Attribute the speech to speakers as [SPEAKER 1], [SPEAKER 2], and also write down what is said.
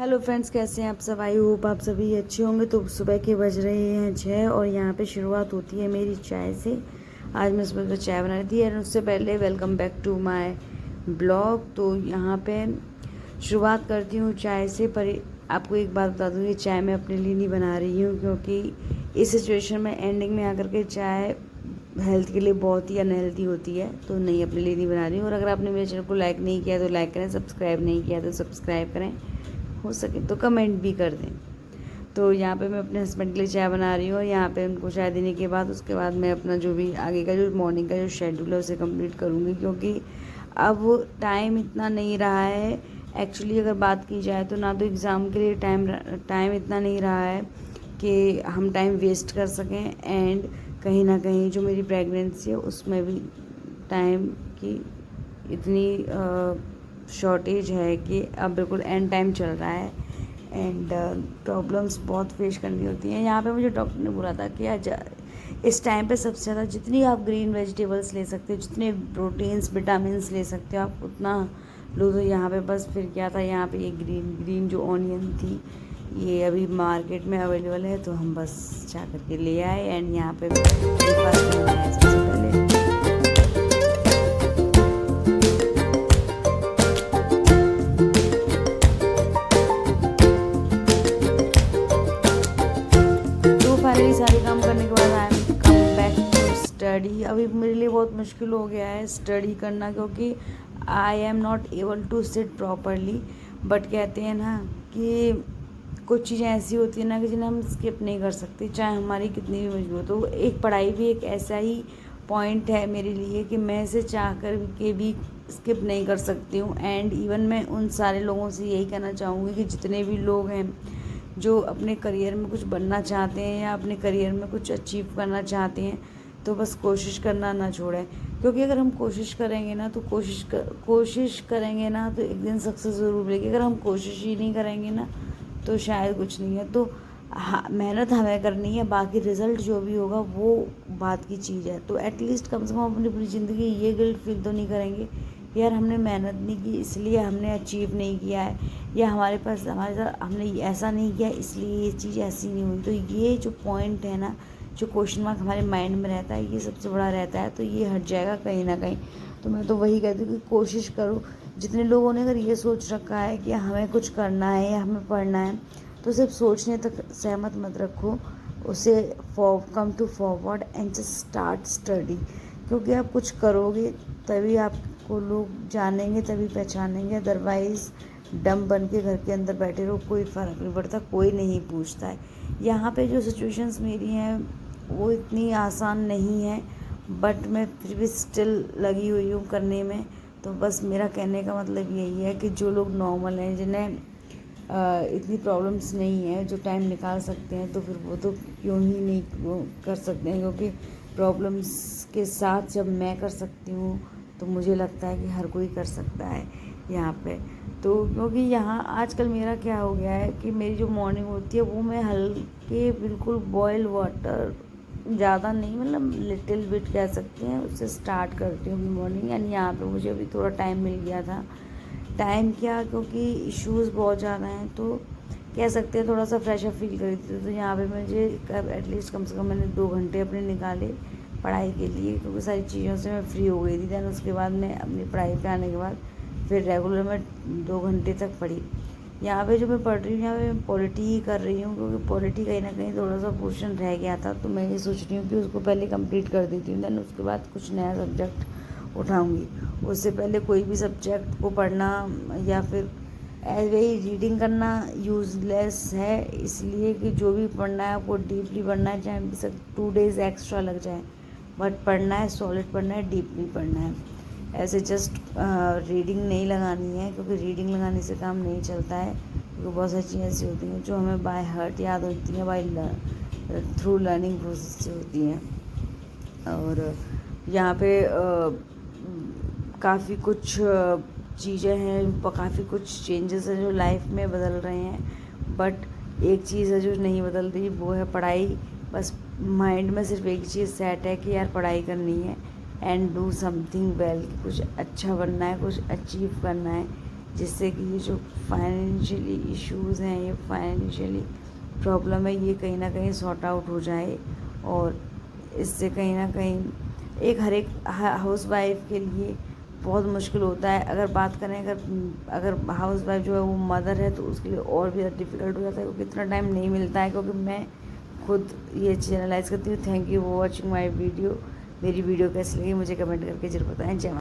[SPEAKER 1] Hello friends, कैसे हैं आप सब। आई होप आप सभी अच्छे होंगे। तो सुबह के बज रहे हैं 6 और यहाँ पे शुरुआत होती है मेरी चाय से। आज मैं सुबह चाय बना रही थी और उससे पहले welcome back to my blog. तो यहाँ पे शुरुआत करती हूँ चाय से। पर आपको एक बात बता दूँ, ये चाय मैं अपने लिए नहीं बना रही हूँ, क्योंकि इस सिचुएशन में एंडिंग में आकर के चाय हेल्थ के लिए बहुत ही अनहेल्दी होती है। तो नहीं, अपने लिए नहीं बना रही हूँ। और अगर आपने मेरे चैनल को लाइक नहीं किया तो लाइक करें, सब्सक्राइब नहीं किया तो सब्सक्राइब करें, हो सके तो कमेंट भी कर दें। तो यहाँ पे मैं अपने हस्बैंड के लिए चाय बना रही हूँ और यहाँ पे उनको चाय देने के बाद उसके बाद मैं अपना जो भी आगे का जो मॉर्निंग का जो शेड्यूल है उसे कंप्लीट करूँगी, क्योंकि अब टाइम इतना नहीं रहा है। एक्चुअली अगर बात की जाए तो ना तो एग्ज़ाम के लिए टाइम इतना नहीं रहा है कि हम टाइम वेस्ट कर सकें, एंड कहीं ना कहीं जो मेरी प्रेगनेंसी है उसमें भी टाइम की इतनी शॉर्टेज है कि अब बिल्कुल एंड टाइम चल रहा है एंड प्रॉब्लम्स बहुत फेस करनी होती हैं। यहाँ पे मुझे डॉक्टर ने बोला था कि आज इस टाइम पे सबसे ज़्यादा जितनी आप ग्रीन वेजिटेबल्स ले सकते हो, जितने प्रोटीन्स विटामिन्स ले सकते हो आप उतना लो। तो यहाँ पे बस फिर क्या था, यहाँ पे ये ग्रीन जो ऑनियन थी ये अभी मार्केट में अवेलेबल है, तो हम बस जा कर के ले आए। एंड यहाँ पे ब्रेकफास्ट बनाया सबसे पहले। फाइनली सारे काम करने के बाद I am come back to study. अभी मेरे लिए बहुत मुश्किल हो गया है स्टडी करना, क्योंकि I am not able to sit properly. But कहते हैं ना कि कुछ चीज़ें ऐसी होती हैं ना कि जिन्हें हम स्किप नहीं कर सकते, चाहे हमारी कितनी भी मजबूत हो। एक पढ़ाई भी एक ऐसा ही पॉइंट है मेरे लिए कि मैं इसे चाह कर के भी स्किप नहीं कर सकती हूँ। एंड इवन मैं उन सारे लोगों से यही कहना चाहूँगी कि जितने भी लोग हैं जो अपने करियर में कुछ बनना चाहते हैं या अपने करियर में कुछ अचीव करना चाहते हैं, तो बस कोशिश करना ना छोड़ें। क्योंकि अगर हम कोशिश करेंगे ना तो कोशिश करेंगे ना तो एक दिन सक्सेस ज़रूर मिलेगी। अगर हम कोशिश ही नहीं करेंगे ना तो शायद कुछ नहीं है। तो हाँ, मेहनत हमें करनी है, बाकी रिज़ल्ट जो भी होगा वो बात की चीज़ है। तो एटलीस्ट कम से कम अपनी पूरी ज़िंदगी ये गिल्ट फील तो नहीं करेंगे यार हमने मेहनत नहीं की इसलिए हमने अचीव नहीं किया है, या हमारे साथ हमने ऐसा नहीं किया इसलिए ये चीज़ ऐसी नहीं हुई। तो ये जो पॉइंट है ना, जो क्वेश्चन मार्क हमारे माइंड में रहता है, ये सबसे बड़ा रहता है। तो ये हट जाएगा कहीं ना कहीं। तो मैं तो वही कहती हूँ कि कोशिश करो। जितने लोगों ने अगर ये सोच रखा है कि हमें कुछ करना है या हमें पढ़ना है, तो सिर्फ सोचने तक सहमत मत रखो, उसे come to forward and just start study. क्योंकि आप कुछ करोगे तभी आपको लोग जानेंगे, तभी पहचानेंगे। अदरवाइज़ डम बन के घर के अंदर बैठे रहो, कोई फ़र्क नहीं पड़ता, कोई नहीं पूछता है। यहाँ पे जो सिचुएशंस मेरी हैं वो इतनी आसान नहीं है, बट मैं फिर भी स्टिल लगी हुई हूँ करने में। तो बस मेरा कहने का मतलब यही है कि जो लोग नॉर्मल हैं, जिन्हें इतनी प्रॉब्लम्स नहीं है, जो टाइम निकाल सकते हैं, तो फिर वो तो क्यों ही नहीं वो कर सकते हैं। क्योंकि प्रॉब्लम्स के साथ जब मैं कर सकती हूँ तो मुझे लगता है कि हर कोई कर सकता है यहाँ पे। तो क्योंकि यहाँ आजकल मेरा क्या हो गया है कि मेरी जो मॉर्निंग होती है वो मैं हल्के बिल्कुल बॉयल वाटर, ज़्यादा नहीं, मतलब लिटिल बिट कह सकते हैं, उससे स्टार्ट करती हूँ मॉर्निंग। एंड यहाँ पे मुझे अभी थोड़ा टाइम मिल गया था। टाइम क्या, क्योंकि इश्यूज़ बहुत ज़्यादा हैं, तो कह सकते हैं थोड़ा सा फ्रेश अप फील कर रही थी। तो यहाँ पे मुझे एटलीस्ट कम से कम मैंने 2 घंटे अपने निकाले पढ़ाई के लिए, क्योंकि सारी चीज़ों से मैं फ्री हो गई थी। दैन उसके बाद मैं अपनी पढ़ाई पे आने के बाद फिर रेगुलर मैं 2 घंटे तक पढ़ी। यहाँ पे जो मैं पढ़ रही हूँ, यहाँ पे मैं पॉलिटी ही कर रही हूँ, क्योंकि पॉलिटी कहीं ना कहीं थोड़ा सा पोर्शन रह गया था। तो मैं ये सोच रही हूँ कि उसको पहले कंप्लीट कर देती हूँ, दैन उसके बाद कुछ नया सब्जेक्ट उठाऊँगी। उससे पहले कोई भी सब्जेक्ट को पढ़ना या फिर एज वही रीडिंग करना यूज़लेस है, इसलिए कि जो भी पढ़ना है आपको डीपली पढ़ना है, चाहे बेशक 2 डेज़ एक्स्ट्रा लग जाए, बट पढ़ना है, सॉलिड पढ़ना है, डीपली पढ़ना है। ऐसे जस्ट रीडिंग नहीं लगानी है, क्योंकि रीडिंग लगाने से काम नहीं चलता है। क्योंकि बहुत सारी चीज़ें ऐसी होती हैं जो हमें बाय हार्ट याद होती हैं, थ्रू लर्निंग प्रोसेस से होती हैं। और यहाँ पे काफ़ी कुछ चीज़ें हैं, काफ़ी कुछ चेंजेस हैं जो लाइफ में बदल रहे हैं। बट एक चीज़ है जो नहीं बदल रही, वो है पढ़ाई। बस माइंड में सिर्फ एक चीज़ सेट है कि यार पढ़ाई करनी है एंड डू समथिंग वेल, कुछ अच्छा बनना है, कुछ अचीव करना है। जिससे कि ये जो फाइनेंशियली इश्यूज़ हैं, ये फाइनेंशियली प्रॉब्लम है, ये कहीं ना कहीं सॉर्ट आउट हो जाए। और इससे कहीं ना कहीं हर एक हाउस वाइफ के लिए बहुत मुश्किल होता है। अगर बात करें, अगर हाउस वाइफ जो है वो मदर है, तो उसके लिए और भी ज़्यादा डिफ़िकल्ट हो जाता है, क्योंकि इतना टाइम नहीं मिलता है। क्योंकि मैं खुद ये चीज़ एनालाइज़ करती हूँ। Thank you for watching my video. मेरी वीडियो कैसी लगी मुझे कमेंट करके ज़रूर बताएं। जय माता दी।